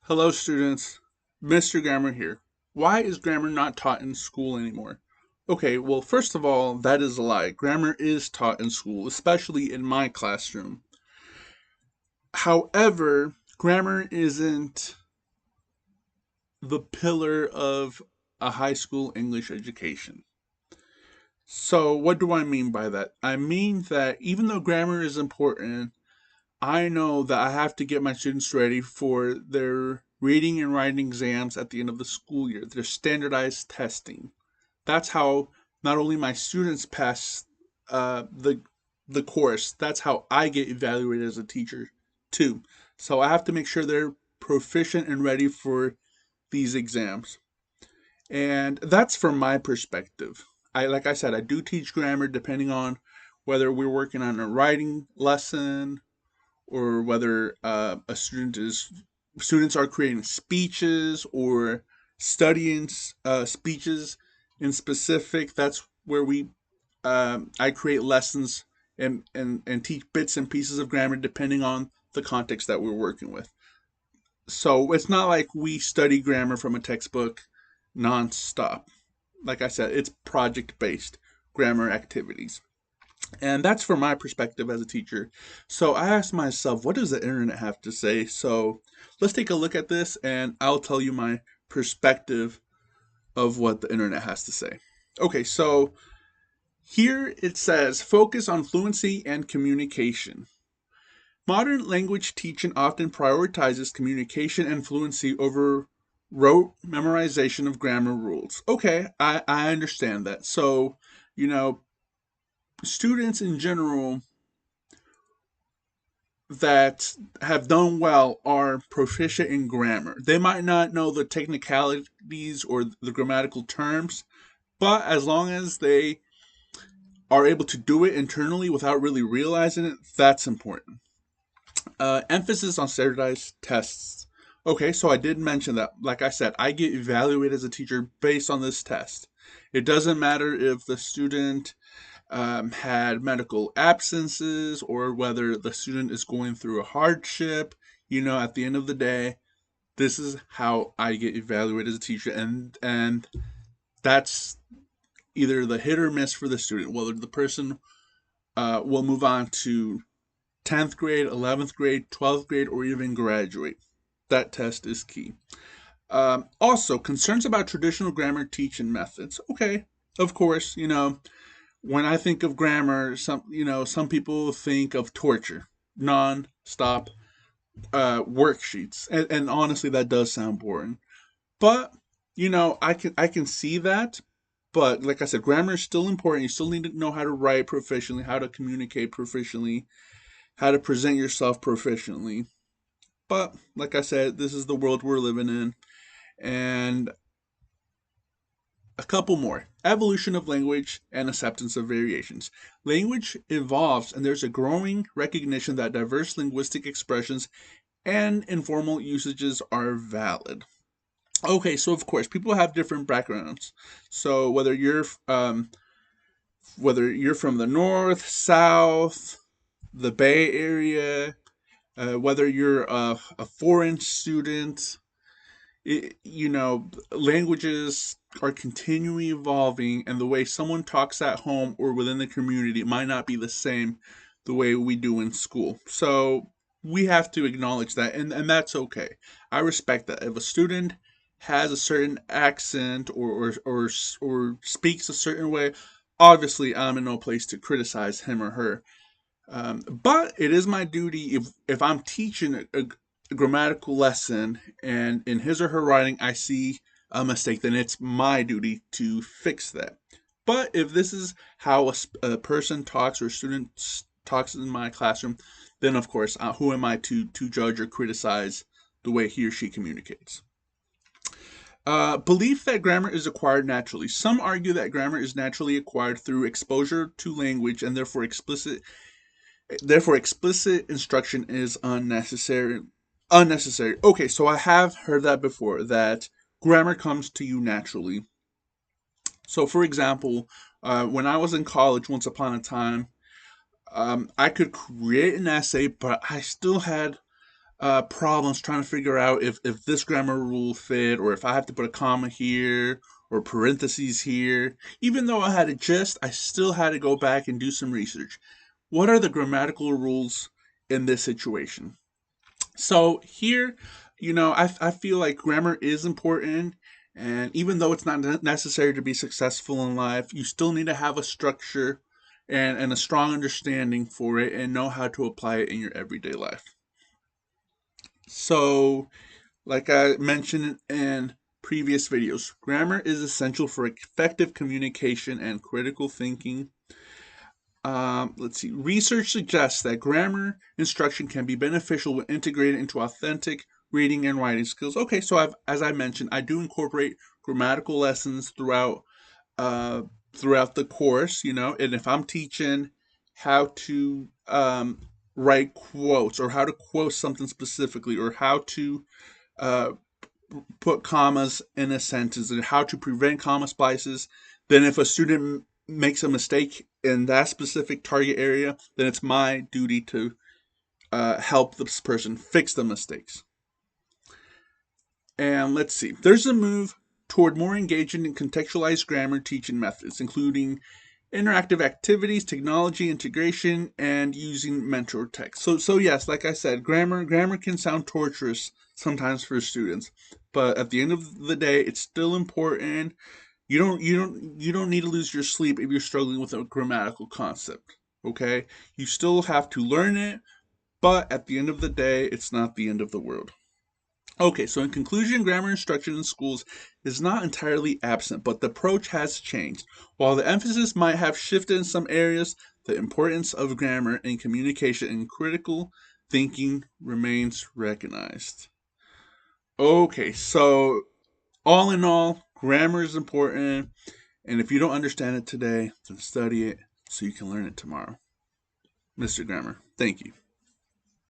Hello, students. Mr. Grammar here. Why is grammar not taught in school anymore? Okay, well, first of all, that is a lie. Grammar is taught in school, especially in my classroom. However, grammar isn't the pillar of a high school English education. So, what do I mean by that? I mean that even though grammar is important, I know that I have to get my students ready for their reading and writing exams at the end of the school year, their standardized testing. That's how not only my students pass the course, that's how I get evaluated as a teacher too. So I have to make sure they're proficient and ready for these exams. And that's from my perspective. Like I said, I do teach grammar depending on whether we're working on a writing lesson or whether students are creating speeches or studying speeches in specific. That's where we I create lessons and teach bits and pieces of grammar depending on the context that we're working with. So it's not like we study grammar from a textbook nonstop. Like I said, it's project based grammar activities. And that's from my perspective as a teacher. So I asked myself, what does the internet have to say? So let's take a look at this and I'll tell you my perspective of what the internet has to say. Okay, so here it says focus on fluency and communication. Modern language teaching often prioritizes communication and fluency over rote memorization of grammar rules. Okay, I understand that. So, you know, students in general that have done well are proficient in grammar. They might not know the technicalities or the grammatical terms, but as long as they are able to do it internally without really realizing it, that's important. Emphasis on standardized tests. Okay, so I did mention that. Like I said, I get evaluated as a teacher based on this test. It doesn't matter if the student had medical absences or whether the student is going through a hardship. At the end of the day, this is how I get evaluated as a teacher, and that's either the hit or miss for the student, whether the person will move on to 10th grade, 11th grade, 12th grade, or even graduate. That test is key. Also, concerns about traditional grammar teaching methods. Okay, of course, when I think of grammar, some people think of torture, non-stop worksheets, and honestly, that does sound boring. But I can see that. But like I said, grammar is still important. You still need to know how to write proficiently, how to communicate proficiently, how to present yourself proficiently. But like I said, this is the world we're living in, and a couple more. Evolution of language and acceptance of variations. Language evolves, and there's a growing recognition that diverse linguistic expressions and informal usages are valid. Okay, so of course, people have different backgrounds. So whether you're from the north, south, the Bay Area, whether you're a foreign student, languages are continually evolving, and the way someone talks at home or within the community might not be the same the way we do in school. So we have to acknowledge that, and that's okay. I respect that. If a student has a certain accent or speaks a certain way, obviously I'm in no place to criticize him or her. But it is my duty if I'm teaching a grammatical lesson and in his or her writing I see a mistake, then it's my duty to fix that. But if this is how a person talks or a student talks in my classroom, then of course, who am I to judge or criticize the way he or she communicates? Belief that grammar is acquired naturally. Some argue that grammar is naturally acquired through exposure to language and therefore explicit instruction is unnecessary. Okay, so I have heard that before, that grammar comes to you naturally. So for example, when I was in college once upon a time, I could create an essay, but I still had problems trying to figure out if this grammar rule fit, or if I have to put a comma here or parentheses here. Even though I had a gist, I still had to go back and do some research. What are the grammatical rules in this situation? So here, I feel like grammar is important. And even though it's not necessary to be successful in life, you still need to have a structure and a strong understanding for it and know how to apply it in your everyday life. So, like I mentioned in previous videos, grammar is essential for effective communication and critical thinking. Let's see. Research suggests that grammar instruction can be beneficial when integrated into authentic reading and writing skills. Okay, so as I mentioned, I do incorporate grammatical lessons uh, throughout the course. And if I'm teaching how to write quotes, or how to quote something specifically, or how to uh, put commas in a sentence, and how to prevent comma splices, then if a student makes a mistake in that specific target area, then it's my duty to help this person fix the mistakes. And let's see, there's a move toward more engaging and contextualized grammar teaching methods, including interactive activities, technology integration, and using mentor text. So yes, like I said, grammar can sound torturous sometimes for students, but at the end of the day, it's still important. You don't need to lose your sleep if you're struggling with a grammatical concept. Okay, you still have to learn it, but at the end of the day, it's not the end of the world. Okay, so in conclusion, grammar instruction in schools is not entirely absent, but the approach has changed. While the emphasis might have shifted in some areas, the importance of grammar in communication and critical thinking remains recognized. Okay, so all in all, grammar is important, and if you don't understand it today, then study it so you can learn it tomorrow. Mr. Grammar, thank you.